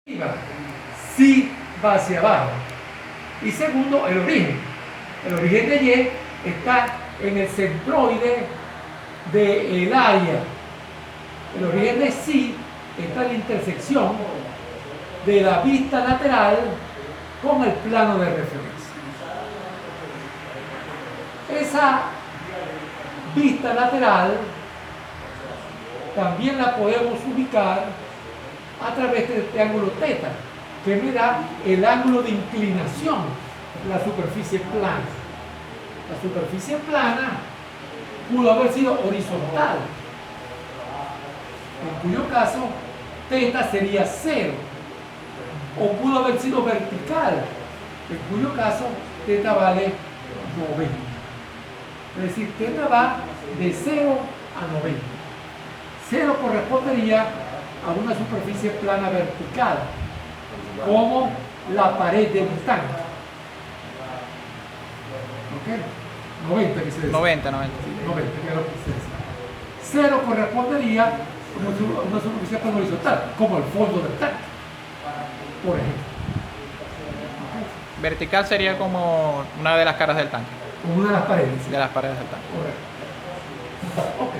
arriba, si va hacia abajo. Y segundo, el origen. El origen de Y está en el centroide del área. El origen de Si está en la intersección de la vista lateral con el plano de referencia. Esa vista lateral también la podemos ubicar a través del triángulo θ, que me da el ángulo de inclinación de la superficie plana. La superficie plana pudo haber sido horizontal, en cuyo caso θ sería 0, o pudo haber sido vertical, en cuyo caso θ vale 90. Es decir, θ va de 0 a 90. 0 correspondería a una superficie plana vertical, como la pared de un tanque. ¿Ok? 90 que se dice. 90. 90, que es lo que se dice. 0 correspondería a una superficie plana horizontal, como el fondo del tanque, por ejemplo. ¿Ok? Vertical sería como una de las caras del tanque. Como una de las paredes. De las paredes del tanque. Correcto. Ok.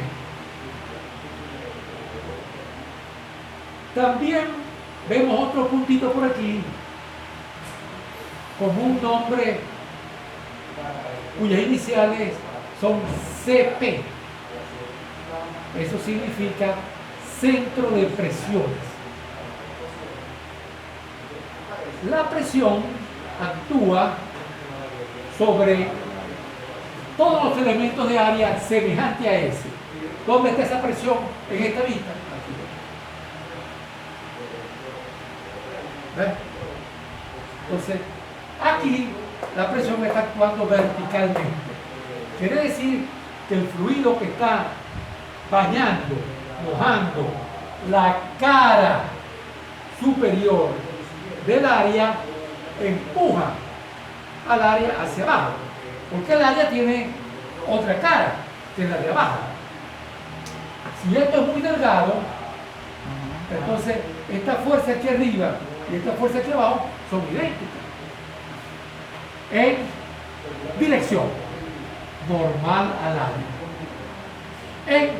También vemos otro puntito por aquí con un nombre cuyas iniciales son CP. Eso significa centro de presiones. La presión actúa sobre todos los elementos de área semejante a ese. ¿Dónde está esa presión en esta vista? ¿Ves? Entonces, aquí la presión está actuando verticalmente. Quiere decir que el fluido que está bañando, mojando la cara superior del área empuja al área hacia abajo, porque el área tiene otra cara que es la de abajo. Si esto es muy delgado, entonces esta fuerza aquí arriba y esta fuerza aquí abajo son idénticas en dirección normal al área, en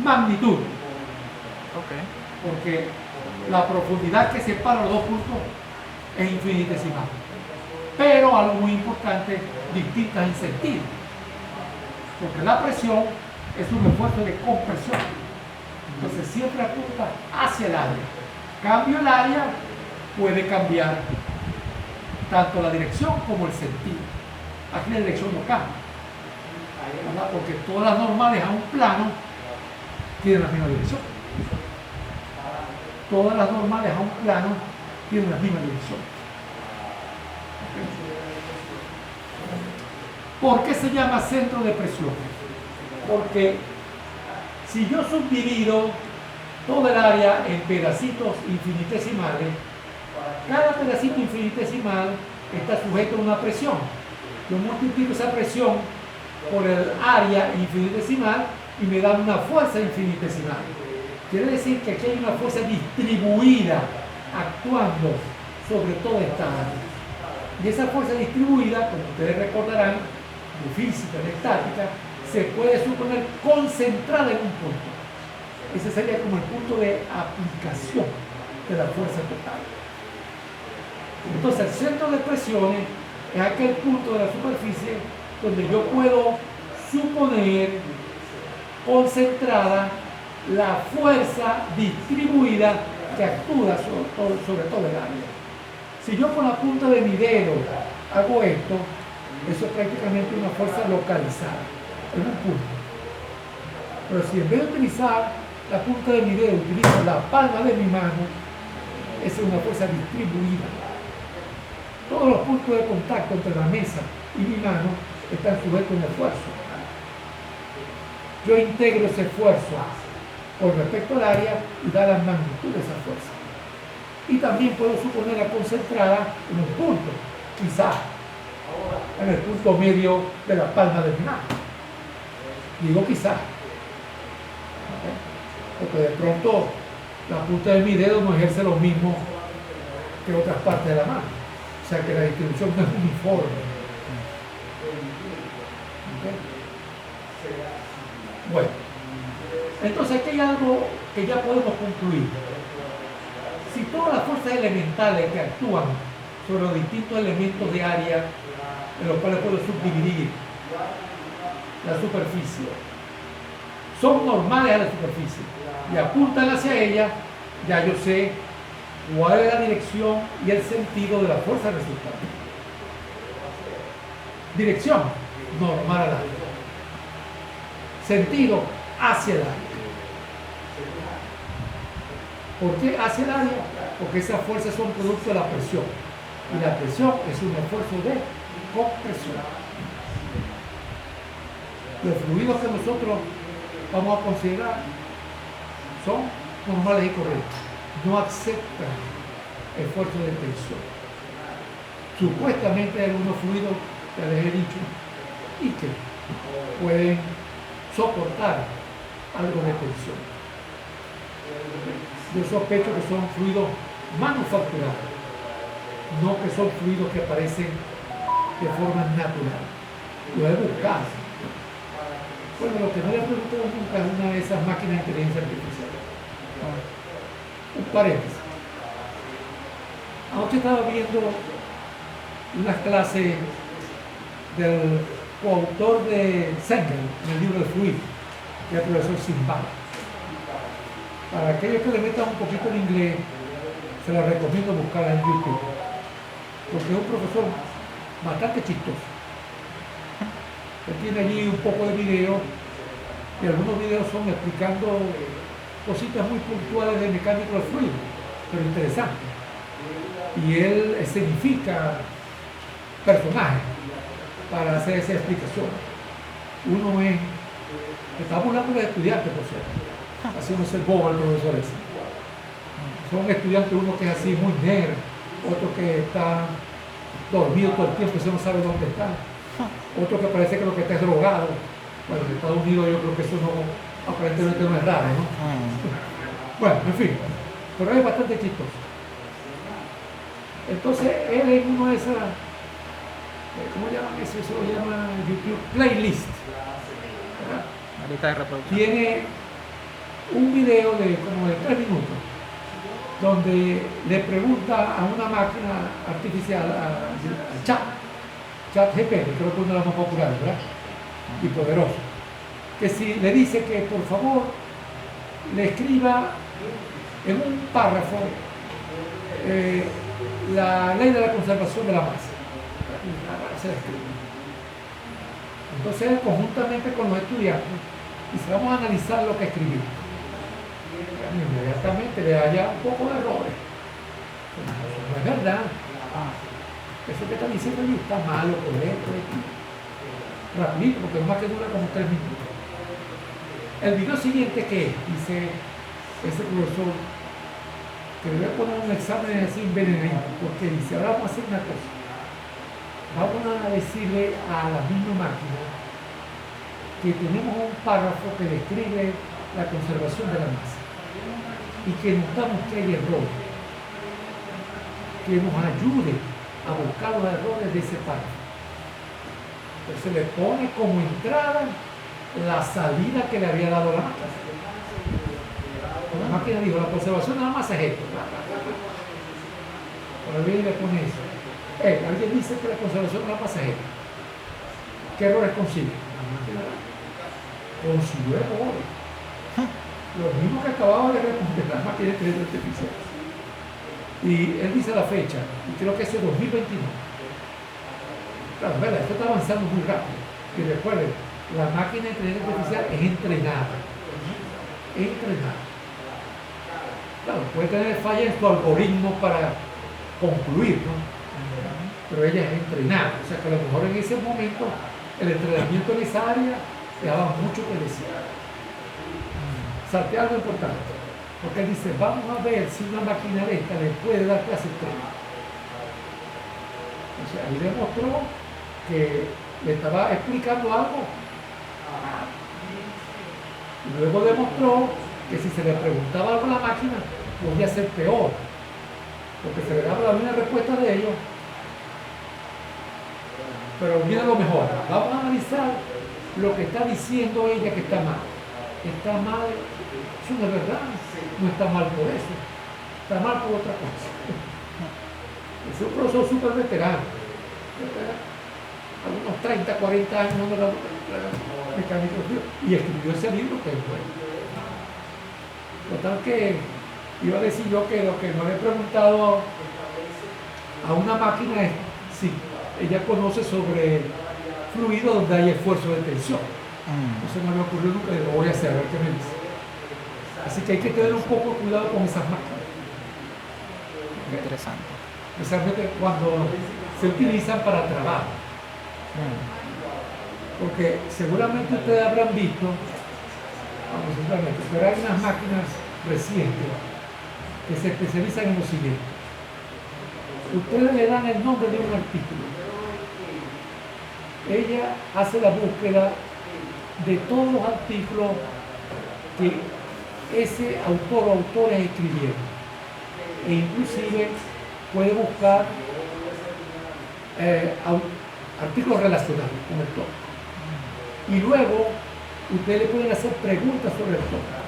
magnitud, porque la profundidad que separa los dos puntos es infinitesimal, pero algo muy importante, distintas en sentido, porque la presión es un esfuerzo de compresión, entonces siempre apunta hacia el área. Cambio el área, puede cambiar tanto la dirección como el sentido. Aquí la dirección no cambia, ¿verdad? Porque todas las normales a un plano tienen la misma dirección. Todas las normales a un plano tienen la misma dirección. ¿Por qué se llama centro de presión? Porque si yo subdivido toda el área en pedacitos infinitesimales, cada pedacito infinitesimal está sujeto a una presión. Yo multiplico esa presión por el área infinitesimal y me dan una fuerza infinitesimal. Quiere decir que aquí hay una fuerza distribuida actuando sobre toda esta área. Y esa fuerza distribuida, como ustedes recordarán, de física, de estática, se puede suponer concentrada en un punto. Ese sería como el punto de aplicación de la fuerza total. Entonces, el centro de presiones es aquel punto de la superficie donde yo puedo suponer concentrada la fuerza distribuida que actúa sobre todo el área. Si yo con la punta de mi dedo hago esto, eso es prácticamente una fuerza localizada en un punto. Pero si en vez de utilizar la punta de mi dedo, utilizo la palma de mi mano, esa es una fuerza distribuida. Todos los puntos de contacto entre la mesa y mi mano están sujetos a un esfuerzo. Yo integro ese esfuerzo con respecto al área y da la magnitud de esa fuerza. Y también puedo suponerla concentrada en un punto, quizás en el punto medio de la palma de mi mano. Digo quizás, porque de pronto la punta de mi dedo no ejerce lo mismo que otras partes de la mano. O sea que la distribución no es uniforme. ¿Okay? Bueno, entonces aquí hay algo que ya podemos concluir. Si todas las fuerzas elementales que actúan sobre los distintos elementos de área en los cuales puedo subdividir la superficie son normales a la superficie y apuntan hacia ella, ya yo sé cuál es la dirección y el sentido de la fuerza resultante. Dirección, normal al área. Sentido, hacia el área. ¿Por qué hacia el área? Porque esas fuerzas son producto de la presión. Y la presión es un esfuerzo de compresión. Los fluidos que nosotros vamos a considerar son normales y correctos. No aceptan esfuerzos de tensión. Supuestamente hay algunos fluidos, ya les he dicho, y que pueden soportar algo de tensión. Yo sospecho que son fluidos manufacturados, no que son fluidos que aparecen de forma natural. Lo he buscado. Bueno, lo que no le he preguntado nunca es una de esas máquinas de inteligencia artificial. Un paréntesis. Anoche estaba viendo unas clases del coautor de Sengel, en el libro de Fluido, que es el profesor Simbal. Para aquellos que le metan un poquito en inglés, se la recomiendo buscarla en YouTube, porque es un profesor bastante chistoso. Él tiene allí un poco de video, y algunos videos son explicando cositas muy puntuales de mecánica del fluido, pero interesantes. Y él escenifica personajes para hacer esa explicación. Uno es, estamos hablando de estudiantes, por cierto, haciéndose el bobo al profesor ese. Son estudiantes, uno que es así muy negro, otro que está dormido todo el tiempo, que no sabe dónde está, otro que parece que lo que está es drogado. Bueno, en Estados Unidos yo creo que eso no, aparentemente no es raro, ¿no? Bueno, en fin, pero es bastante chistoso. Entonces, él en uno de esas, ¿cómo llaman eso? Eso lo llama YouTube Playlist. ¿Verdad? La lista de reproducción. Tiene un video de como de 3 minutos, donde le pregunta a una máquina artificial, al chat GPT, creo que es uno de los más populares, ¿verdad? Y poderoso, que si le dice que por favor le escriba en un párrafo la ley de la conservación de la masa. Se la escribe. Entonces él, conjuntamente con los estudiantes, dice, vamos a analizar lo que escribió. Inmediatamente le halla un poco de errores. No es verdad. Eso que está diciendo allí está malo, correcto. Rapidito, porque es más que dura como 3 minutos. El video siguiente que dice ese profesor, que le voy a poner un examen así envenenado, porque dice, ahora vamos a hacer una cosa. Vamos a decirle a la misma máquina que tenemos un párrafo que describe la conservación de la masa y que notamos que hay errores, que nos ayude a buscar los errores de ese párrafo. Entonces le pone como entrada la salida que le había dado la máquina. La máquina dijo, la conservación de la masa es esto. Ahora viene y le pone eso. Alguien dice que la conservación de la masa es esto. ¿Qué errores consigue? La máquina consiguió errores. Los mismos que acababa de responder la máquina de inteligencia artificial. Y él dice la fecha, y creo que es el 2029. Claro, ¿verdad? Esto está avanzando muy rápido. Y recuerden, la máquina de inteligencia artificial es entrenada. Es entrenada. Claro, puede tener fallas en su algoritmo para concluir, ¿no? Pero ella es entrenada. O sea que a lo mejor en ese momento el entrenamiento en esa área le daba mucho que decir. Salté algo importante. Porque él dice, vamos a ver si una máquina de esta le puede dar clase 3. O sea, ahí demostró que le estaba explicando algo. Y luego demostró que si se le preguntaba algo a la máquina, podía ser peor. porque se verá la misma respuesta de ellos. Pero viene lo mejor. Vamos a analizar lo que está diciendo ella que está mal. Está mal, eso no es verdad, no está mal por eso, está mal por otra cosa. Es un profesor súper veterano, algunos 30, 40 años de la mecánica, y escribió ese libro que es bueno. Total que iba a decir yo que lo que no le he preguntado a una máquina es si ella conoce sobre fluido donde hay esfuerzo de tensión. Eso no me ocurrió nunca y lo voy a hacer, a ver qué me dice. Así que hay que tener un poco de cuidado con esas máquinas. Interesante. Especialmente cuando se utilizan para trabajo. Porque seguramente ustedes habrán visto, pero hay unas máquinas recientes que se especializan en lo siguiente. Ustedes le dan el nombre de un artículo. Ella hace la búsqueda de todos los artículos que ese autor o autores escribieron. E inclusive puede buscar artículos relacionados con el tópico. Y luego ustedes le pueden hacer preguntas sobre el tópico.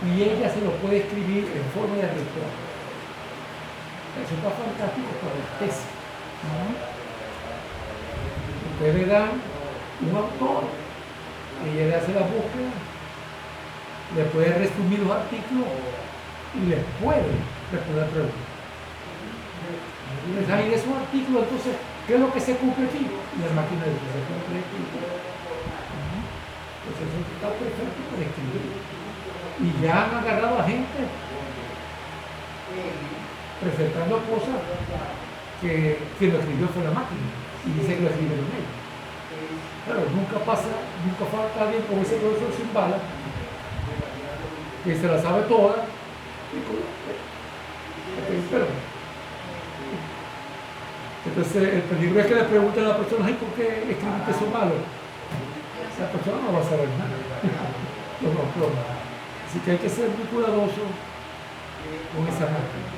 Y ella se lo puede escribir en forma de respuesta. Eso está fantástico para la tesis. Ustedes le dan un autor, ella le hace la búsqueda, le puede resumir los artículos y les puede responder preguntas. Ahí de esos artículos, entonces, ¿qué es lo que se cumple aquí? La máquina de se cumple aquí. Entonces, eso está perfecto para escribir. Y ya han agarrado a gente presentando cosas que lo escribió fue la máquina y dice que lo escribieron ellos. Claro, nunca falta alguien como ese profesor sin bala que se la sabe toda. Pero entonces el peligro es que le pregunten a la persona, ¿y por qué escribiste eso malo? La persona no va a saber nada. No. Así que hay que ser muy cuidadoso con esa máquina.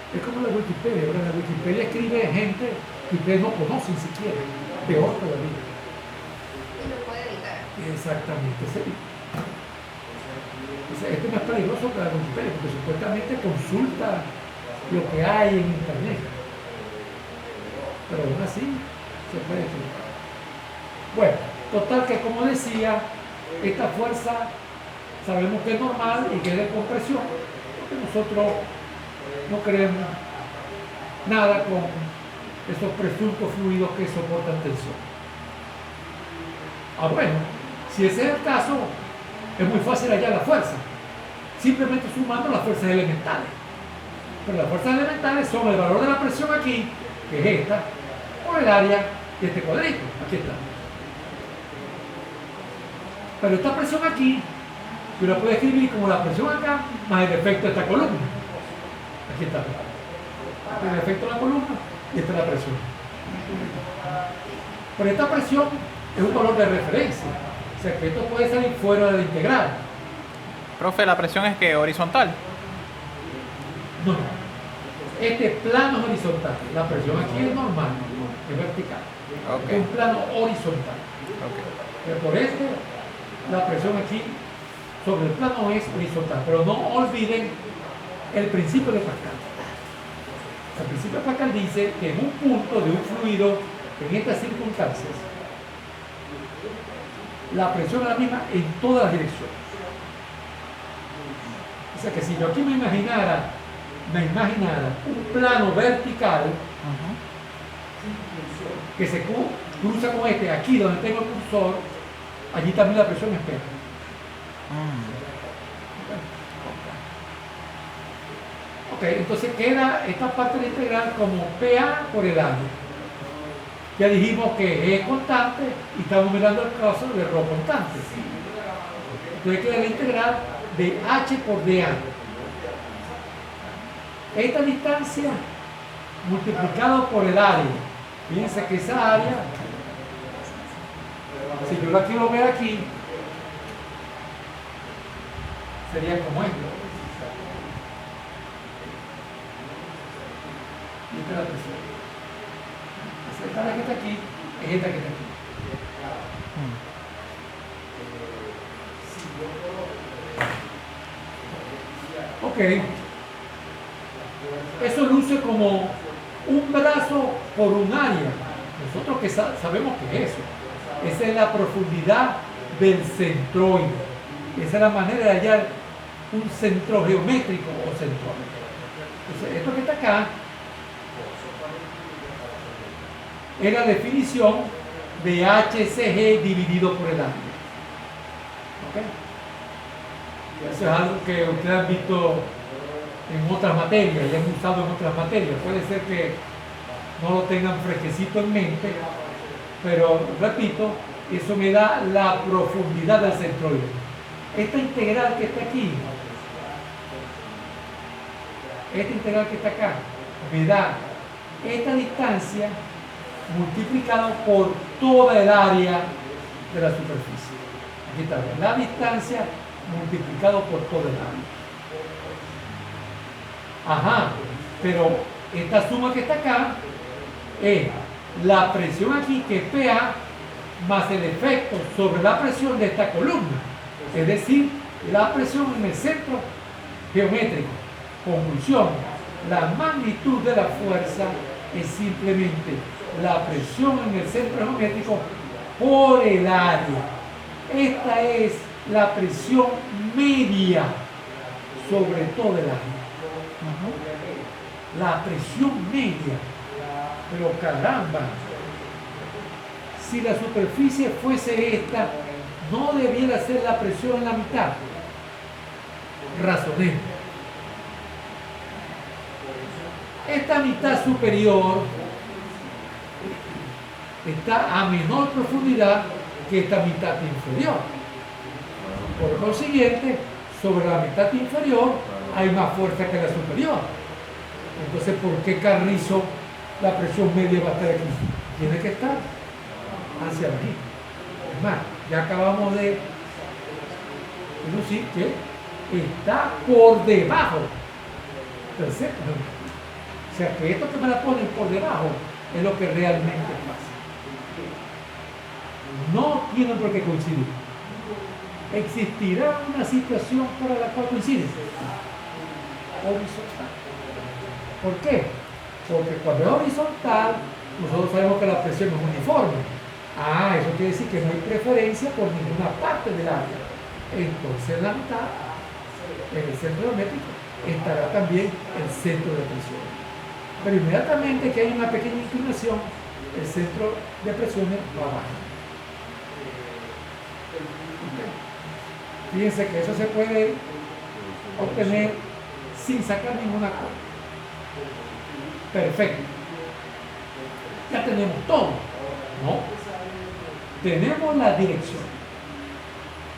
Es como la Wikipedia, ¿verdad? La Wikipedia escribe gente que ustedes no conocen siquiera, peor todavía. Y lo puede editar. Exactamente, sí. Esto es más peligroso que la Wikipedia, porque supuestamente consulta lo que hay en internet. Pero aún así se puede equivocar. Bueno, total que como decía, esta fuerza sabemos que es normal y que es de compresión, porque nosotros no creemos nada con esos presuntos fluidos que soportan tensión. Bueno, si ese es el caso, es muy fácil hallar la fuerza, simplemente sumando las fuerzas elementales. Pero las fuerzas elementales son el valor de la presión aquí, que es esta, por el área de este cuadrito. Aquí está. Pero esta presión aquí, yo la puedo escribir como la presión acá, más el efecto de esta columna. Aquí está. Este es el efecto de la columna y esta es la presión. Pero esta presión es un valor de referencia. O sea que esto puede salir fuera de la integral. Profe, ¿la presión es que horizontal? No. Este plano es horizontal. La presión aquí es normal, es vertical. Okay. Es un plano horizontal. Okay. Pero por esto, la presión aquí sobre el plano es horizontal. Pero no olviden el principio de Pascal. El principio de Pascal dice que en un punto de un fluido, en estas circunstancias, la presión es la misma en todas las direcciones. O sea que si yo aquí me imaginara un plano vertical que se cruza con este, aquí donde tengo el cursor, allí también la presión espera. Ok, entonces queda esta parte de integral como PA por el año. Ya dijimos que E es constante y estamos mirando el caso de ρ constante. Entonces queda la integral de H por dA. Esta distancia multiplicado por el área. Fíjense que esa área, si yo la quiero ver aquí, sería como esto. Esta es la presión. Esta es la que está aquí, es esta que está aquí. Ok. Eso luce como un brazo por un área. Nosotros que sabemos que es eso. Esa es la profundidad del centroide. Esa es la manera de hallar un centro geométrico o centroide. Entonces, esto que está acá es la definición de HCG dividido por el área. ¿Ok? Eso es algo que ustedes han visto en otras materias y han usado en otras materias. Puede ser que no lo tengan fresquecito en mente, pero repito, eso me da la profundidad del centroide. Esta integral que está aquí, esta integral que está acá, me da esta distancia multiplicado por toda el área de la superficie. Aquí está, la distancia multiplicado por todo el área. Ajá, pero esta suma que está acá es la presión aquí, que es PA, más el efecto sobre la presión de esta columna, es decir, la presión en el centro geométrico. Conclusión: la magnitud de la fuerza es simplemente la presión en el centro geométrico por el área. Esta es la presión media sobre todo el área. La presión media. Pero caramba, si la superficie fuese esta, no debiera ser la presión en la mitad. Razonemos. Esta mitad superior está a menor profundidad que esta mitad inferior. Por consiguiente, sobre la mitad inferior hay más fuerza que la superior. Entonces, ¿por qué carrizo la presión media va a estar aquí? Tiene que estar hacia aquí. Es más, ya acabamos de decir que está por debajo del centro. O sea, que esto que me la ponen por debajo es lo que realmente pasa. No tienen por qué coincidir. ¿Existirá una situación para la cual coinciden? Horizontal. ¿Por qué? Porque cuando es horizontal, nosotros sabemos que la presión es uniforme. Eso quiere decir que no hay preferencia por ninguna parte del área. Entonces, en la mitad, en el centro geométrico, estará también el centro de presión. Pero inmediatamente que hay una pequeña inclinación, el centro de presiones va a bajar. Fíjense que eso se puede obtener sin sacar ninguna cosa. Perfecto. Ya tenemos todo, ¿no? Tenemos la dirección,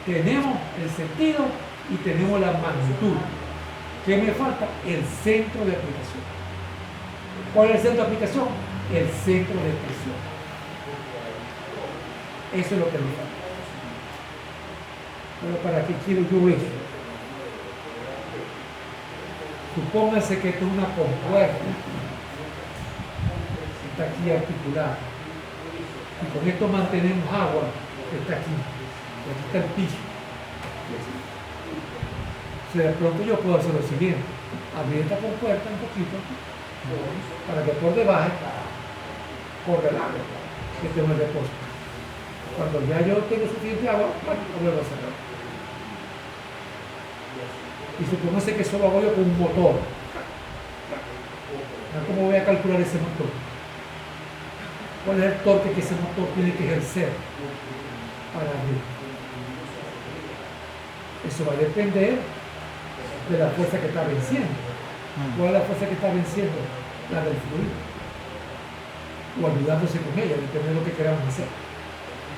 tenemos el sentido y tenemos la magnitud. ¿Qué me falta? El centro de aplicación. ¿Cuál es el centro de aplicación? El centro de presión. Eso es lo que me falta. Pero ¿para qué quiero yo eso? Supónganse que esto es una compuerta. Está aquí articulada. Y con esto mantenemos agua que está aquí. Y aquí está el piso. O sea, de pronto yo puedo hacer lo siguiente. Abrir esta compuerta un poquito para que por debajo corra el agua que tengo el depósito. Cuando ya yo tengo suficiente agua, lo vuelvo a cerrar. Y supóngase que solo hago yo con un motor. ¿Cómo voy a calcular ese motor? ¿Cuál es el torque que ese motor tiene que ejercer para abrir? Eso va a depender de la fuerza que está venciendo. ¿Cuál es la fuerza que está venciendo? La del fluido. O ayudándose con ella, depende de lo que queramos hacer.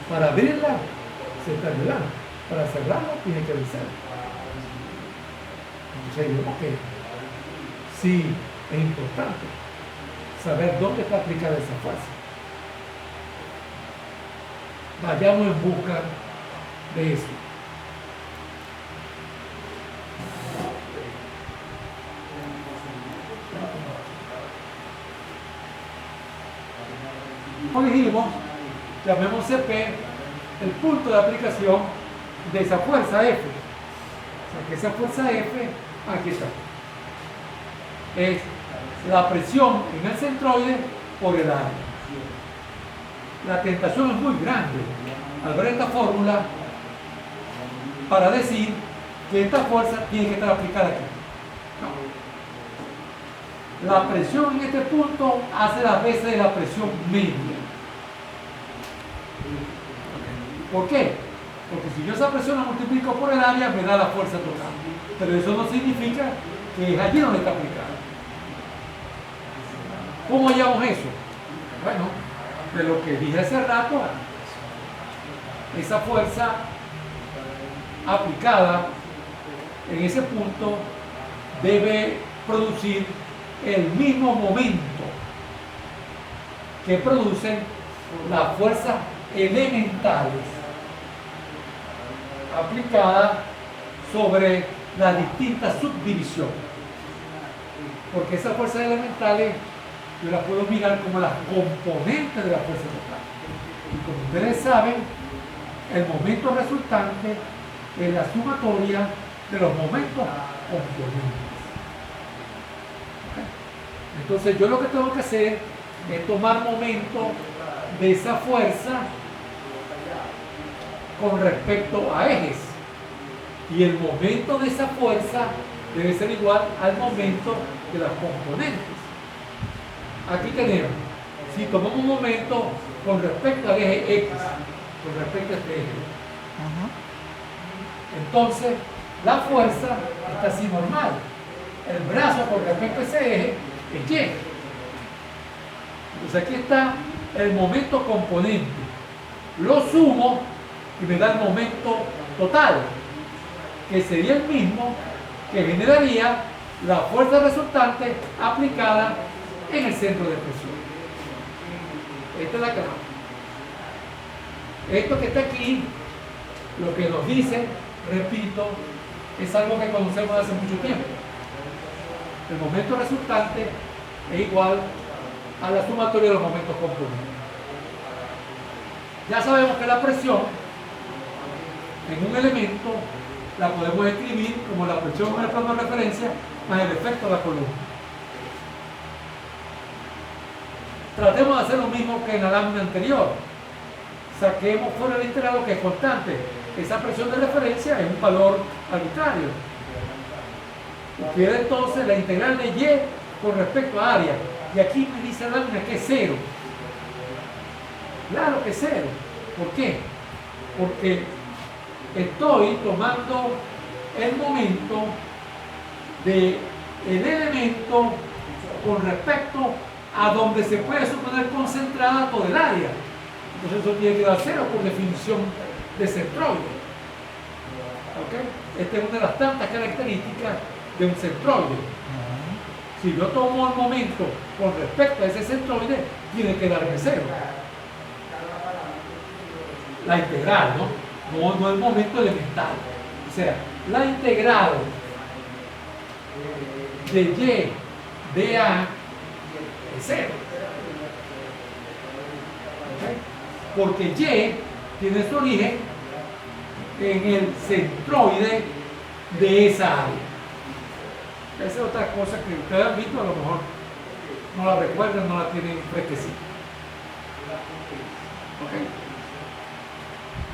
Para abrirla, se está ayudando. Para cerrarla, tiene que vencer. Entonces, yo creo que sí es importante saber dónde está aplicada esa fuerza. Vayamos en busca de eso. como dijimos, llamemos CP el punto de aplicación de esa fuerza F. O sea que esa fuerza F, aquí está, es la presión en el centroide por el área. La tentación es muy grande al ver esta fórmula para decir que esta fuerza tiene que estar aplicada aquí. No. La presión en este punto hace las veces de la presión media. ¿Por qué? Porque si yo esa presión la multiplico por el área, me da la fuerza total. Pero eso no significa que es allí donde está aplicada. ¿Cómo hallamos eso? Bueno, de lo que dije hace rato, esa fuerza aplicada en ese punto debe producir el mismo momento que producen las fuerzas elementales aplicadas sobre las distintas subdivisiones, porque esas fuerzas elementales yo las puedo mirar como las componentes de la fuerza total, y como ustedes saben, el momento resultante es la sumatoria de los momentos componentes. Entonces yo lo que tengo que hacer es tomar momento de esa fuerza con respecto a ejes, y el momento de esa fuerza debe ser igual al momento de las componentes. Aquí tenemos, si tomamos un momento con respecto al eje X, con respecto a este eje, entonces la fuerza está así normal. El brazo con respecto a ese eje es Y. Entonces aquí está el momento componente. Lo sumo y me da el momento total, que sería el mismo que generaría la fuerza resultante aplicada en el centro de presión. Esta es la clave. Esto que está aquí, lo que nos dice, repito, es algo que conocemos hace mucho tiempo. El momento resultante es igual a la sumatoria de los momentos componentes. Ya sabemos que la presión en un elemento la podemos escribir como la presión en el plano de referencia más el efecto de la columna. Tratemos de hacer lo mismo que en la lámina anterior. Saquemos fuera el integrado, que es constante. Esa presión de referencia es un valor arbitrario. Y queda entonces la integral de Y con respecto a área. Y aquí me dice la lámina que es 0. Claro que es 0. ¿Por qué? Porque estoy tomando el momento del elemento con respecto a donde se puede suponer concentrada todo el área. Entonces eso tiene que dar 0 por definición de centroide. ¿Okay? Esta es una de las tantas características de un centroide. Si yo tomo el momento con respecto a ese centroide, tiene que darme 0. La integral, ¿no? No el momento elemental. O sea, la integral de Y de A es 0. ¿Okay? Porque Y tiene su origen en el centroide de esa área. Esa es otra cosa que ustedes han visto, a lo mejor no la recuerdan, no la tienen fresquecita. ¿Okay?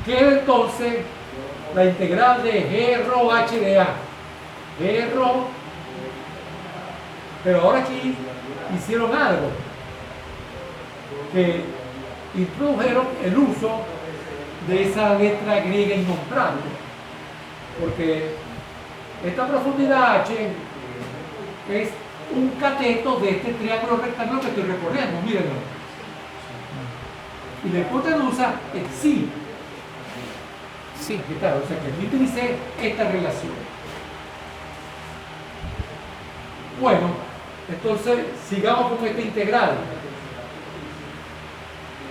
Queda entonces la integral de G rho H de A. G rho, pero ahora aquí hicieron algo, que introdujeron el uso de esa letra griega innombrable, porque esta profundidad H es un cateto de este triángulo rectángulo que estoy recorriendo, mírenlo. Y la hipotenusa es psi. Sí, claro, o sea que yo utilicé esta relación. Bueno, entonces sigamos con esta integral.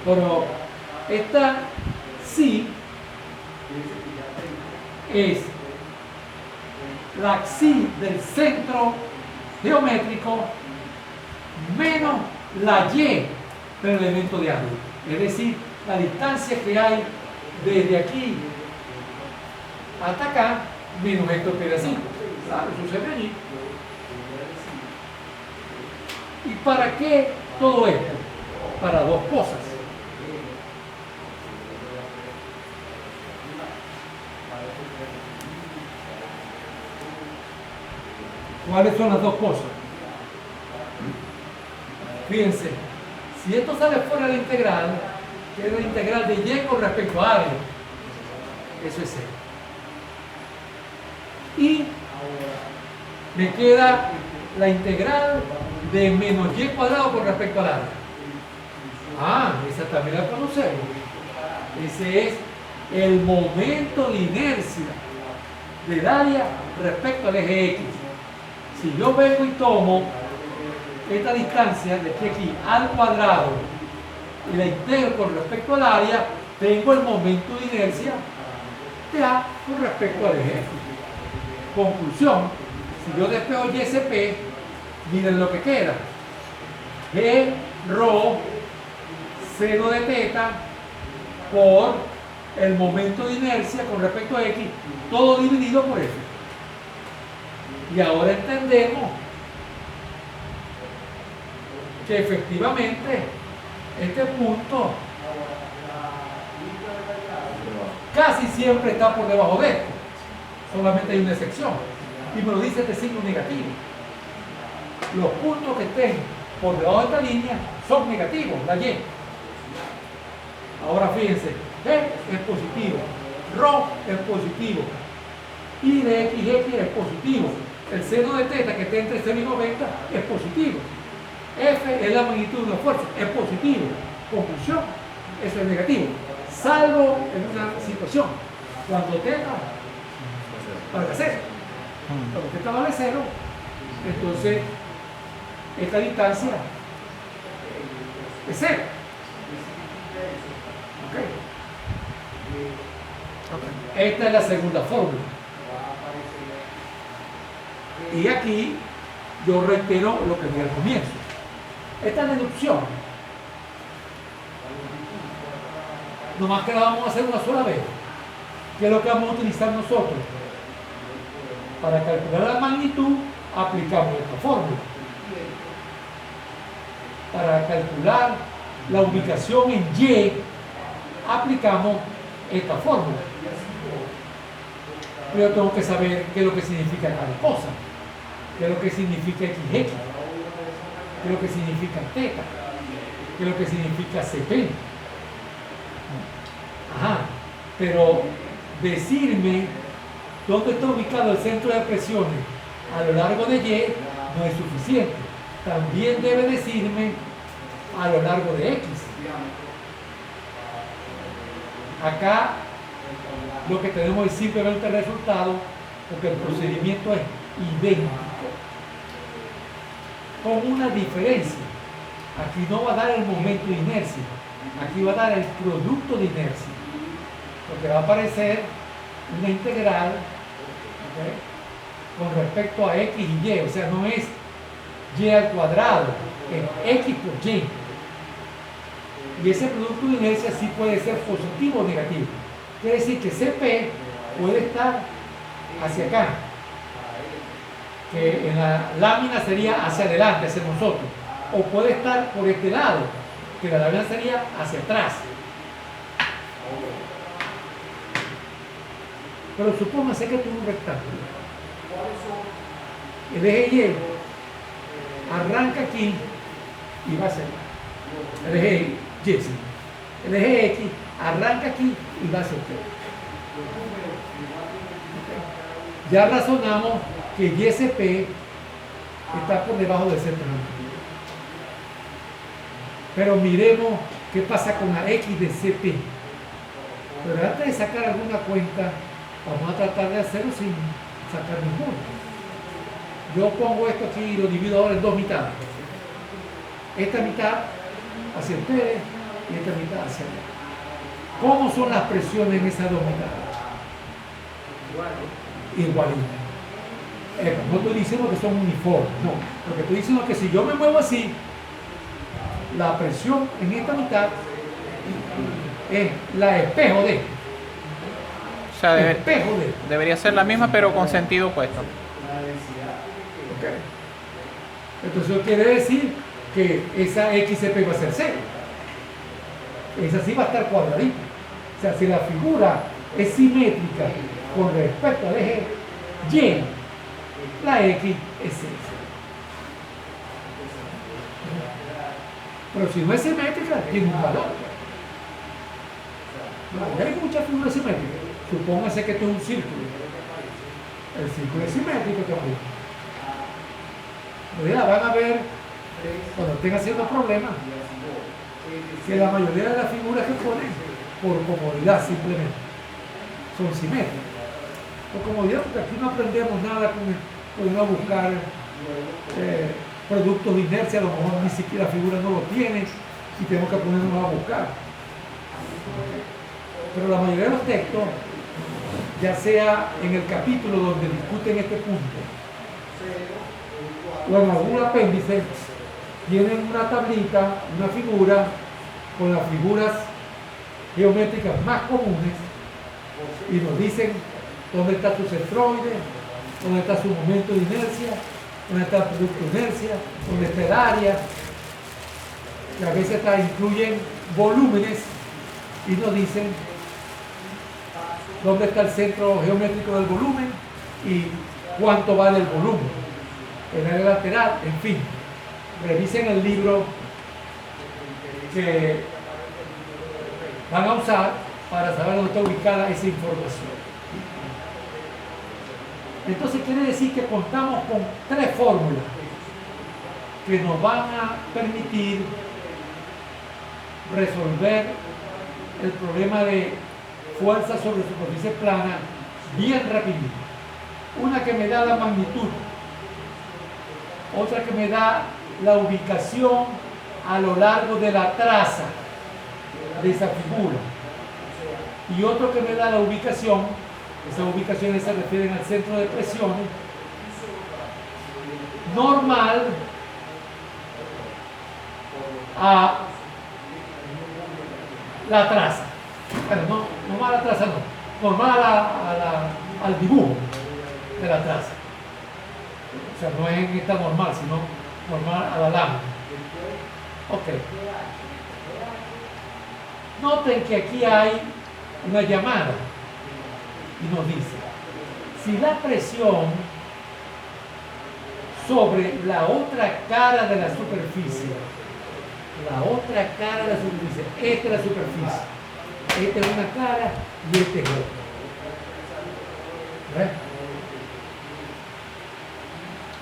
Pero esta psi es la psi del centro geométrico menos la y del elemento de ángulo. Es decir, la distancia que hay desde aquí hasta acá, menos estos pedacitos. Claro, eso se ve allí. ¿Y para qué todo esto? Para dos cosas. ¿Cuáles son las dos cosas? Fíjense, si esto sale fuera de la integral, que es la integral de y con respecto a área, eso es cero. Y me queda la integral de menos y cuadrado con respecto al área. Ah, esa también la conocemos. Ese es el momento de inercia del área respecto al eje X. Si yo vengo y tomo esta distancia de aquí a aquí al cuadrado y la integro con respecto al área, tengo el momento de inercia de A con respecto al eje X. Conclusión, si yo despejo YSP, miren lo que queda. G rho seno de teta por el momento de inercia con respecto a X, todo dividido por F. Y ahora entendemos que efectivamente este punto casi siempre está por debajo de esto. Solamente hay una excepción. Y me lo dice este signo negativo. Los puntos que estén por debajo de esta línea son negativos, la Y. Ahora fíjense, G es positivo, Rho es positivo, I de XX es positivo, el seno de teta que está entre 0 y 90 es positivo, F es la magnitud de una fuerza, es positivo. Conclusión, eso es negativo, salvo en una situación, cuando teta vale 0. Cuando teta vale 0, entonces esta distancia es 0. Esta es la segunda fórmula. Y aquí yo reitero lo que dije al comienzo. Esta deducción, nomás que la vamos a hacer una sola vez, que es lo que vamos a utilizar nosotros. Para calcular la magnitud, aplicamos esta fórmula. Para calcular la ubicación en Y, aplicamos esta fórmula. Pero yo tengo que saber qué es lo que significa cada cosa, qué es lo que significa XX, qué es lo que significa teta, qué es lo que significa CP. Ajá, pero decirme dónde está ubicado el centro de presiones a lo largo de Y no es suficiente. También debe decirme a lo largo de X. Acá lo que tenemos es simplemente el resultado, porque el procedimiento es idéntico, con una diferencia. Aquí no va a dar el momento de inercia, aquí va a dar el producto de inercia, porque va a aparecer una integral, ¿okay?, con respecto a X y Y, o sea, no es Y al cuadrado, es X por Y. Y ese producto de inercia sí puede ser positivo o negativo. Quiere decir que CP puede estar hacia acá, que en la lámina sería hacia adelante, hacia nosotros, o puede estar por este lado, que la lámina sería hacia atrás. Pero supóngase que tiene un rectángulo. El eje Y arranca aquí y va hacia allá. El eje Y, sí. El eje X arranca aquí y va hacia aquí. Ya razonamos que YSP está por debajo del centro de longitud. Pero miremos qué pasa con la X de CP. Pero antes de sacar alguna cuenta, vamos a tratar de hacerlo sin sacar ninguna. Yo pongo esto aquí y lo divido ahora en dos mitades. Esta mitad hacia ustedes y esta mitad hacia allá. ¿Cómo son las presiones en esas dos mitades? Igualitas. No estoy diciendo que son uniformes, no. Lo que estoy diciendo es que si yo me muevo así, la presión en esta mitad es la espejo de esto. O sea, Espejo de esto. debería ser la misma, pero con sentido opuesto. Ok. Entonces eso quiere decir que esa XCP va a ser 0. Esa sí va a estar cuadradita. O sea, si la figura es simétrica con respecto al eje Y, la X es 0. Pero si no es simétrica, tiene un valor. No, hay muchas figuras simétricas. Supóngase que esto es un círculo. El círculo es simétrico también. Pero ya van a ver, cuando estén haciendo problemas, que la mayoría de las figuras que ponen, por comodidad simplemente, son simétricas. Por comodidad, porque aquí no aprendemos nada con ir a buscar productos de inercia, a lo mejor ni siquiera la figura no lo tiene y tenemos que ponernos a buscar. Pero la mayoría de los textos, ya sea en el capítulo donde discuten este punto o en algún apéndice, tienen una tablita, una figura con las figuras geométricas más comunes y nos dicen dónde está su centroide, dónde está su momento de inercia, dónde está el producto de inercia, dónde está el área, y a veces incluyen volúmenes y nos dicen dónde está el centro geométrico del volumen y cuánto vale el volumen, el área lateral, en fin. Revisen el libro que van a usar para saber dónde está ubicada esa información. Entonces quiere decir que contamos con 3 fórmulas que nos van a permitir resolver el problema de fuerza sobre superficie plana bien rapidito. Una que me da la magnitud, otra que me da la ubicación a lo largo de la traza de esa figura y otro que me da la ubicación, esas ubicaciones se refieren al centro de presiones normal a la traza, pero no a la traza, no, normal al dibujo de la traza. O sea, no es en esta normal, sino normal a la lámina. Ok. Noten que aquí hay una llamada y nos dice, si la presión sobre la otra cara de la superficie, esta es la superficie, esta es una cara y esta es otra. ¿Ves?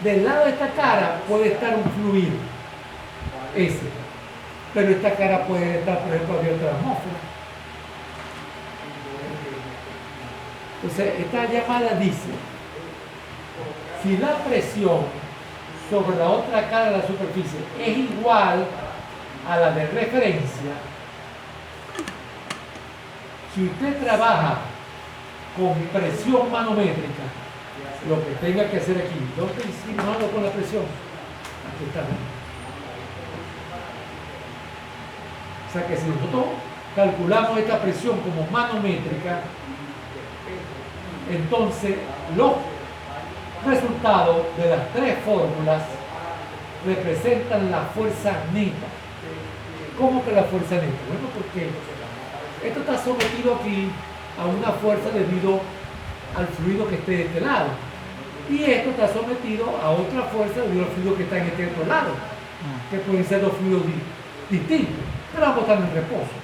Del lado de esta cara puede estar un fluido, ese, pero esta cara puede estar, por ejemplo, abierta a la atmósfera. Entonces, esta llamada dice, si la presión sobre la otra cara de la superficie es igual a la de referencia, si usted trabaja con presión manométrica, lo que tenga que hacer aquí, no estoy insinuando con la presión, aquí está. O sea que si nosotros calculamos esta presión como manométrica, entonces los resultados de las 3 fórmulas representan la fuerza neta. ¿Cómo que la fuerza neta? Bueno, porque esto está sometido aquí a una fuerza debido al fluido que esté de este lado. Y esto está sometido a otra fuerza debido al fluido que está en este otro lado. Que pueden ser 2 fluidos distintos, pero ambos están en reposo.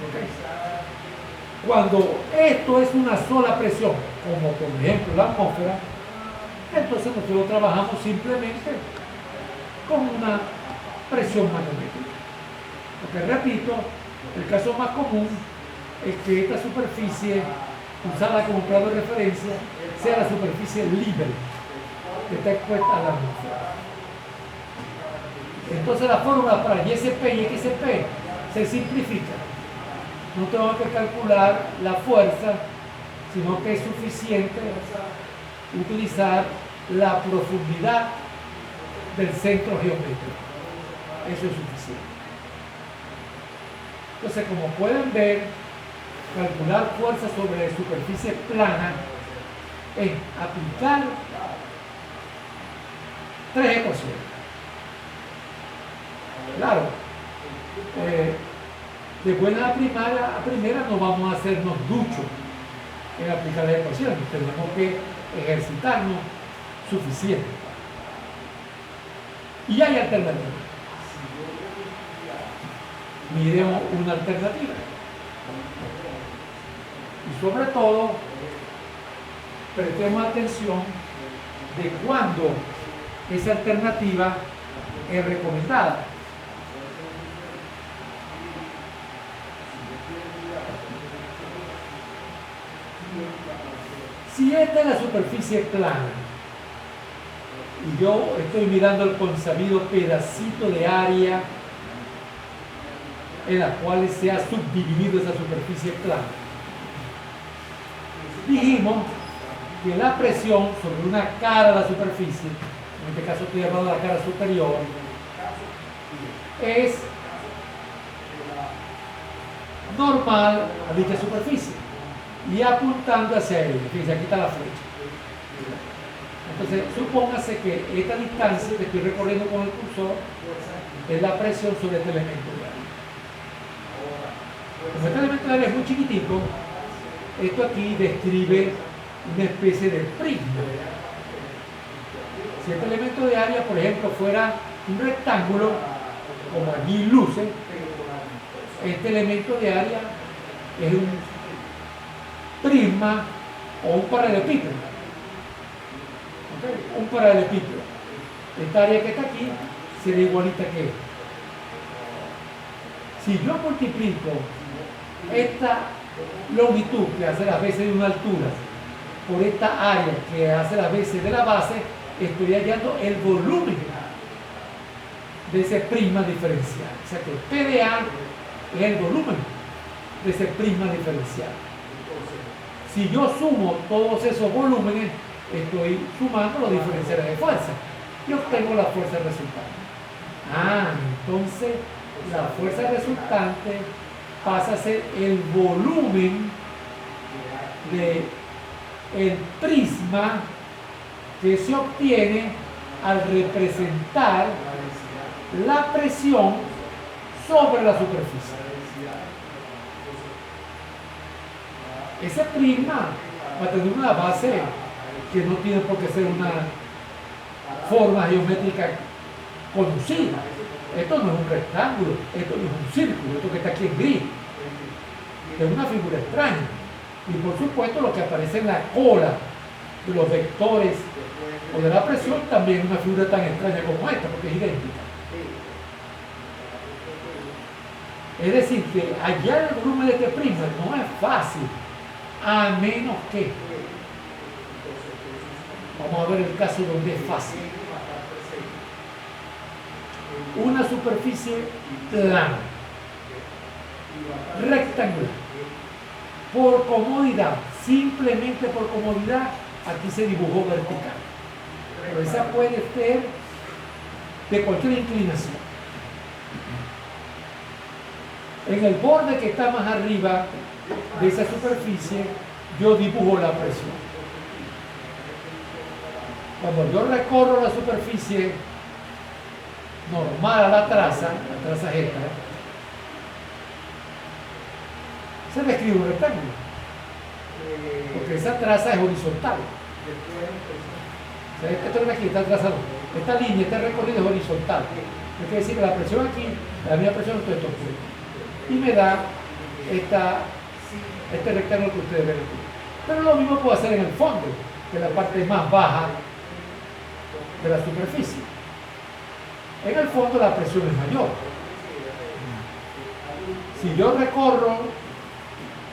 ¿Okay? Cuando esto es una sola presión, como por ejemplo la atmósfera, entonces nosotros trabajamos simplemente con una presión manométrica. Porque repito, el caso más común es que esta superficie usada como plano de referencia sea la superficie libre que está expuesta a la atmósfera. Entonces la fórmula para YSP y XP se simplifica. No tengo que calcular la fuerza, sino que es suficiente utilizar la profundidad del centro geométrico. eso es suficiente. Entonces, como pueden ver, calcular fuerza sobre superficie plana es aplicar tres ecuaciones. Claro, de buena a primera no vamos a hacernos duchos en aplicar las ecuaciones, tenemos que ejercitarnos suficiente. Y hay alternativas. Miremos una alternativa. Y sobre todo, prestemos atención de cuándo esa alternativa es recomendada. Si esta es la superficie plana y yo estoy mirando el consabido pedacito de área en la cual se ha subdividido esa superficie plana, dijimos que la presión sobre una cara de la superficie, en este caso estoy hablando de la cara superior, es normal a dicha superficie y apuntando hacia ella. Fíjense, aquí está la flecha. Entonces, supóngase que esta distancia que estoy recorriendo con el cursor es la presión sobre este elemento de área. Como este elemento de área es muy chiquitico, esto aquí describe una especie de prisma. Si este elemento de área, por ejemplo, fuera un rectángulo, como allí luce, este elemento de área es un prisma o un paralelepípedo. ¿Okay? Un paralelepípedo. Esta área que está aquí será igualita que esta. Si yo multiplico esta longitud que hace las veces de una altura por esta área que hace las veces de la base, estoy hallando el volumen de ese prisma diferencial. O sea que PdA es el volumen de ese prisma diferencial. Si yo sumo todos esos volúmenes, estoy sumando los diferenciales de fuerza y obtengo la fuerza resultante. Entonces la fuerza resultante pasa a ser el volumen de el prisma que se obtiene al representar la presión sobre la superficie. Ese prisma va a tener una base que no tiene por qué ser una forma geométrica conocida. Esto no es un rectángulo, esto no es un círculo, esto que está aquí en gris. Es una figura extraña. Y por supuesto lo que aparece en la cola de los vectores o de la presión también es una figura tan extraña como esta, porque es idéntica. Es decir, que hallar el volumen de este prisma no es fácil, a menos que, vamos a ver el caso donde es fácil, una superficie plana, rectangular, por comodidad, simplemente por comodidad, aquí se dibujó vertical, pero esa puede ser de cualquier inclinación. En el borde que está más arriba de esa superficie, yo dibujo la presión. Cuando yo recorro la superficie normal a la traza es esta, se describe un rectángulo, porque esa traza es horizontal. O sea, esto es aquí, esta traza no. Esta línea, este recorrido es horizontal. Es decir, que la presión aquí, la misma presión en estos puntos. Y me da este rectángulo que ustedes ven aquí. Pero lo mismo puedo hacer en el fondo, que es la parte más baja de la superficie. En el fondo la presión es mayor. Si yo recorro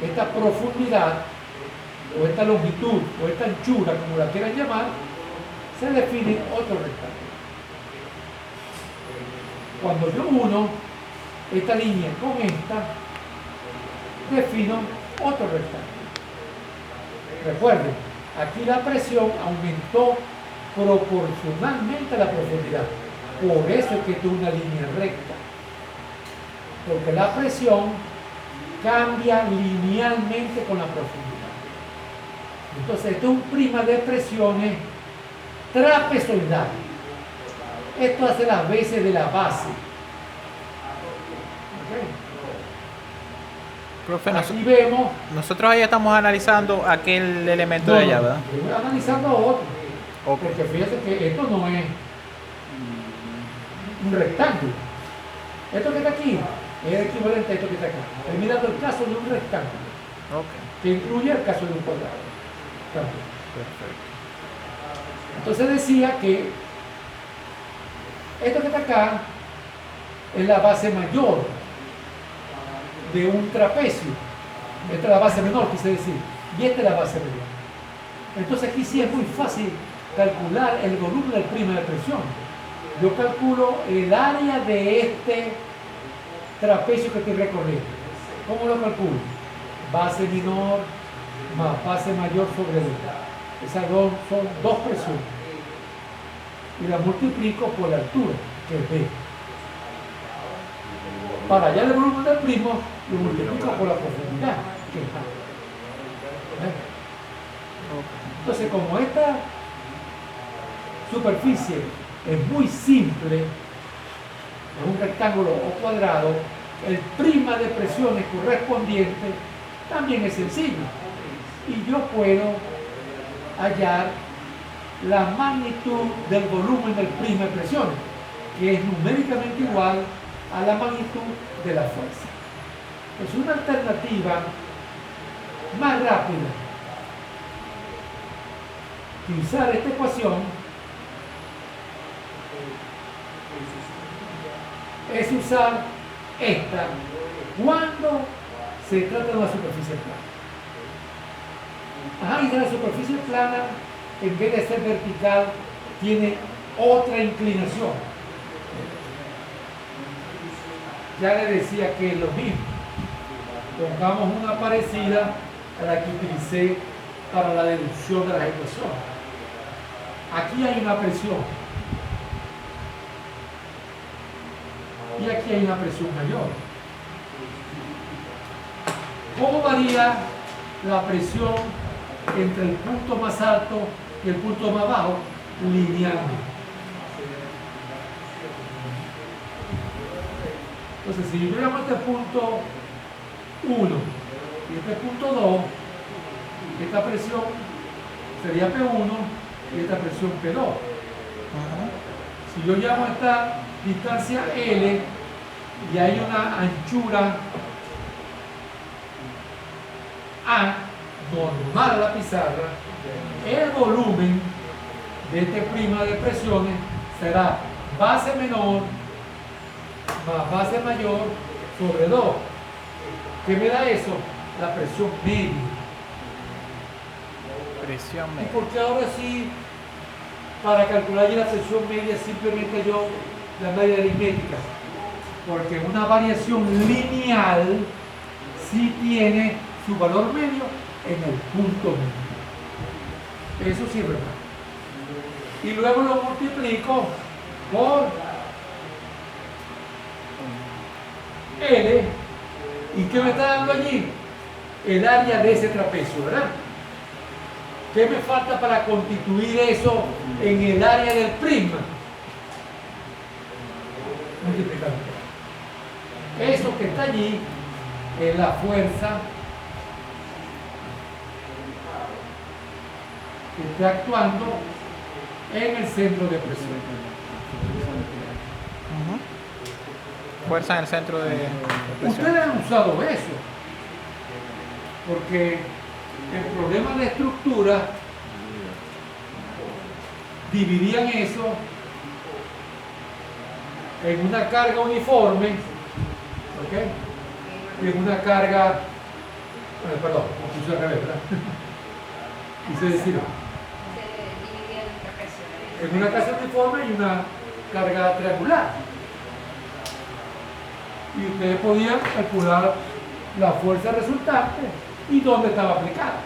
esta profundidad, o esta longitud, o esta anchura, como la quieran llamar, se define otro rectángulo. Cuando yo uno esta línea con esta, defino otro rectángulo. Recuerden, aquí la presión aumentó proporcionalmente a la profundidad. Por eso es que esto es una línea recta. Porque la presión cambia linealmente con la profundidad. Entonces, esto es un prisma de presiones trapezoidal. Esto hace las veces de la base. ¿Ok? Profe, Aquí vemos. nosotros ahí estamos analizando aquel elemento de allá, ¿verdad? Estoy analizando otro. Ok. Porque fíjense que esto no es un rectángulo. Esto que está aquí es equivalente a esto que está acá. Estoy mirando el caso de un rectángulo, Ok. que incluye el caso de un cuadrado. También. Perfecto. Entonces decía que esto que está acá es la base mayor de un trapecio. Esta es la base menor, quise decir. Y esta es la base menor. Entonces aquí sí es muy fácil calcular el volumen del prisma de presión. Yo calculo el área de este trapecio que estoy recorriendo. ¿Cómo lo calculo? Base menor más base mayor sobre D. Esas son dos presiones. Y las multiplico por la altura, que es B. Para hallar el volumen del prisma, lo multiplico por la profundidad, que es A. ¿Ven? Entonces, como esta superficie es muy simple, es un rectángulo o cuadrado, el prisma de presiones correspondiente también es sencillo. Y yo puedo hallar la magnitud del volumen del prisma de presiones, que es numéricamente igual a la magnitud de la fuerza. Es una alternativa más rápida que usar esta ecuación es usar esta cuando se trata de una superficie plana. Y de la superficie plana, en vez de ser vertical, tiene otra inclinación. Ya le decía que es lo mismo. Pongamos una parecida a la que utilicé para la deducción de las ecuaciones. Aquí hay una presión. Y aquí hay una presión mayor. ¿Cómo varía la presión entre el punto más alto y el punto más bajo? Linealmente. Entonces, si yo llamo este punto 1 y este punto 2, esta presión sería P1 y esta presión P2. Si yo llamo esta distancia L y hay una anchura A normal a la pizarra, el volumen de este prisma de presiones será base menor más base mayor sobre 2. ¿Qué me da eso? La presión media. Presión ¿Y media. por qué ahora sí, para calcular ya la presión media, simplemente yo la media aritmética? Porque una variación lineal sí tiene su valor medio en el punto medio. Eso sí es verdad. Y luego lo multiplico por L. ¿Y qué me está dando allí? El área de ese trapecio, ¿verdad? ¿Qué me falta para constituir eso en el área del prisma? Multiplicando. Eso que está allí es la fuerza que está actuando en el centro de presión. Fuerza en el centro de presión. Ustedes han usado eso, porque el problema de estructura dividían eso en una carga uniforme, ¿ok? Y en una carga, perdón, lo puse al revés, ¿verdad? Quise decir, Se dividía en trapecio. en una carga uniforme y una carga triangular. Y ustedes podían calcular la fuerza resultante y dónde estaba aplicada.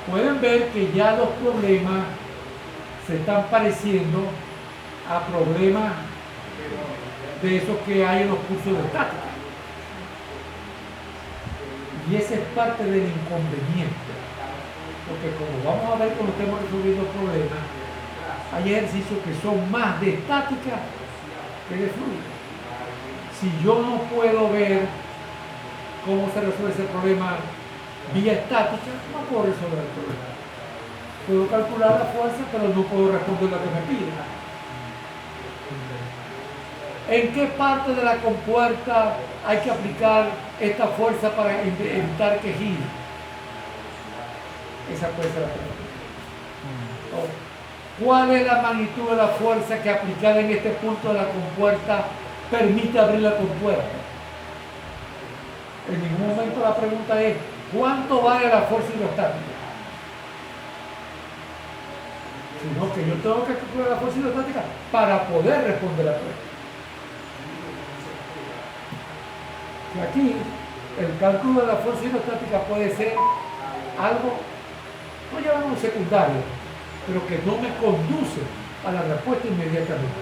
pueden ver que ya los problemas se están pareciendo a problemas de esos que hay en los cursos de estática. Y ese es parte del inconveniente. Porque como vamos a ver cuando estemos resolviendo problemas, hay ejercicios que son más de estática que de fluido. Si yo no puedo ver cómo se resuelve ese problema vía estática, no puedo resolver el problema. Puedo calcular la fuerza, pero no puedo responder lo que me piden. ¿En qué parte de la compuerta hay que aplicar esta fuerza para evitar que gire? Esa puede ser la pregunta. ¿Cuál es la magnitud de la fuerza que aplicada en este punto de la compuerta permite abrir la compuerta? En ningún momento la pregunta es ¿cuánto vale la fuerza hidrostática? Sino que yo tengo que calcular la fuerza hidrostática para poder responder la pregunta. Y aquí el cálculo de la fuerza hidrostática puede ser algo, no llamamos secundario, pero que no me conduce a la respuesta inmediatamente,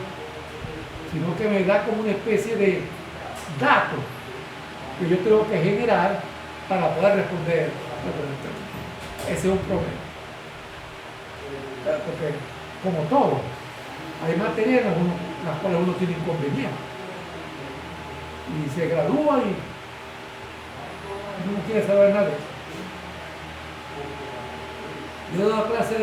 sino que me da como una especie de dato que yo tengo que generar para poder responder la pregunta. Ese es un problema. Porque, como todo, hay materias en las cuales uno tiene inconvenientes. Y se gradúa y no quiere saber nada de eso. Yo he dado clase